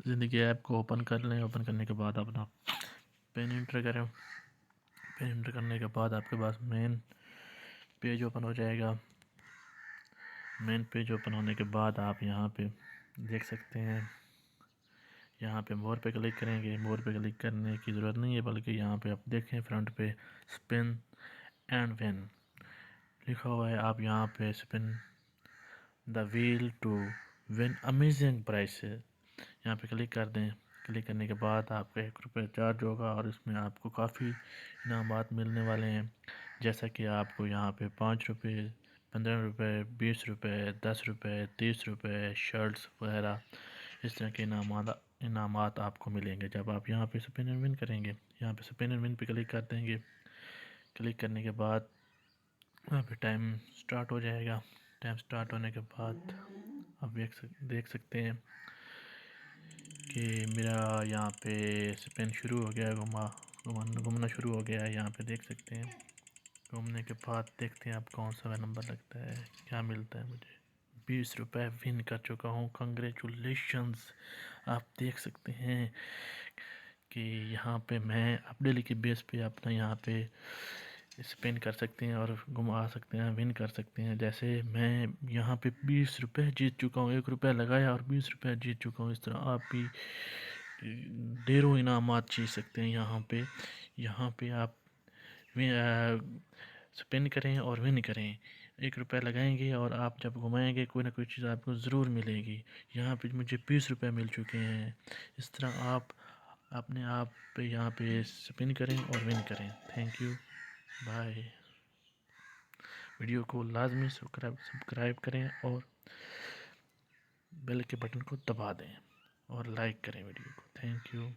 ज़िंदगी ऐप को ओपन कर लें। ओपन करने के बाद अपना पिन एंटर करें। पिन एंटर करने के बाद आपके पास मेन पेज ओपन हो जाएगा। मेन पेज ओपन होने के बाद आप यहाँ पे देख सकते हैं, यहाँ पे मोर पे क्लिक करेंगे। मोर पे क्लिक करने की ज़रूरत नहीं है, बल्कि यहाँ पे आप देखें फ्रंट पे स्पिन एंड विन लिखा हुआ है। आप यहाँ पे spin the wheel to win amazing prices यहाँ पे क्लिक कर दें। क्लिक करने के बाद आपका 1 रुपये चार्ज होगा और इसमें आपको काफ़ी इनामात मिलने वाले हैं, जैसा कि आपको यहाँ पे 5 रुपये, 15 रुपये, 20 रुपये, 10 रुपये, 30 रुपये शर्ट्स वगैरह इस तरह के इनामात आपको मिलेंगे जब आप यहाँ पे स्पिन एंड विन करेंगे। यहाँ पे स्पिन एंड विन पे क्लिक कर देंगे। क्लिक करने के बाद वहाँ पे टाइम स्टार्ट हो जाएगा। टाइम स्टार्ट होने के बाद आप देख सकते हैं कि मेरा यहाँ पे स्पिन शुरू हो गया, घूमना शुरू हो गया है। यहाँ पे देख सकते हैं। घूमने के बाद देखते हैं आप कौन सा नंबर लगता है, क्या मिलता है मुझे। 20 रुपये विन कर चुका हूँ, कंग्रेचुलेशंस। आप देख सकते हैं कि यहाँ पे मैं अब डेली के बेस पे अपना यहाँ पे स्पिन कर सकते हैं और घुमा सकते हैं, विन कर सकते हैं। जैसे मैं यहाँ पे 20 रुपये जीत चुका हूँ, 1 रुपया लगाया और 20 रुपये जीत चुका हूँ। इस तरह आप भी ढेरों इनामात जीत सकते हैं। यहाँ पे आप स्पिन करें और विन करें। 1 रुपया लगाएंगे और आप जब घुमाएंगे कोई ना कोई चीज़ आपको ज़रूर मिलेगी। यहाँ पे मुझे 20 रुपये मिल चुके हैं। इस तरह आप अपने आप पे यहाँ पे स्पिन करें और विन करें। Thank you, bye. वीडियो को लाजमी सब्सक्राइब करें और बेल के बटन को दबा दें और लाइक करें वीडियो को। Thank you.